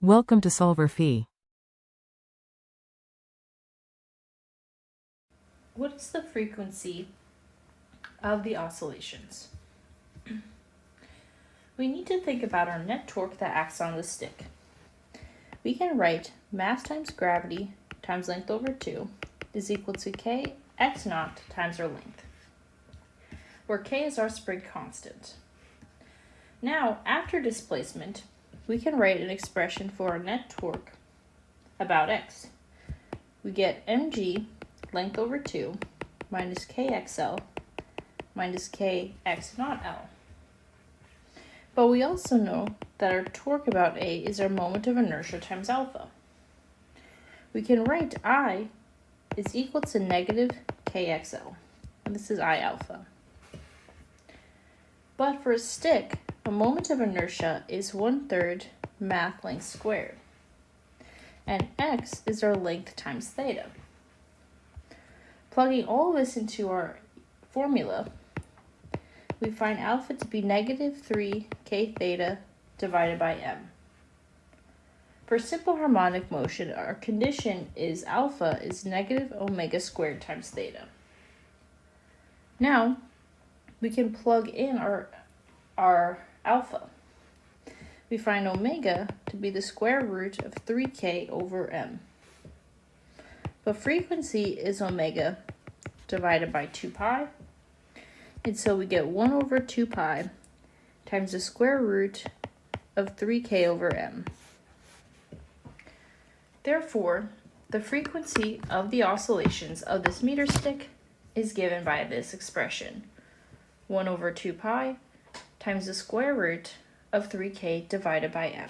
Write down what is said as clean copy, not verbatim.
Welcome to solverfy. What is the frequency of the oscillations? We need to think about our net torque that acts on the stick. We can write mass times gravity times length over 2 is equal to k x naught times our length, where k is our spring constant. Now, after displacement, we can write an expression for our net torque about x. We get mg length over 2 minus kxl minus kx naught l. But we also know that our torque about A is our moment of inertia times alpha. We can write I is equal to negative kxl, and this is I alpha. But for a stick, a moment of inertia is 1/3 math length squared, and x is our length times theta. Plugging all this into our formula, we find alpha to be negative 3 k theta divided by m. For simple harmonic motion, our condition is alpha is negative omega squared times theta. Now, we can plug in our alpha. We find omega to be the square root of 3k over m. But frequency is omega divided by 2 pi, and so we get 1 over 2 pi times the square root of 3k over m. Therefore, the frequency of the oscillations of this meter stick is given by this expression, 1 over 2 pi times the square root of 3k divided by m.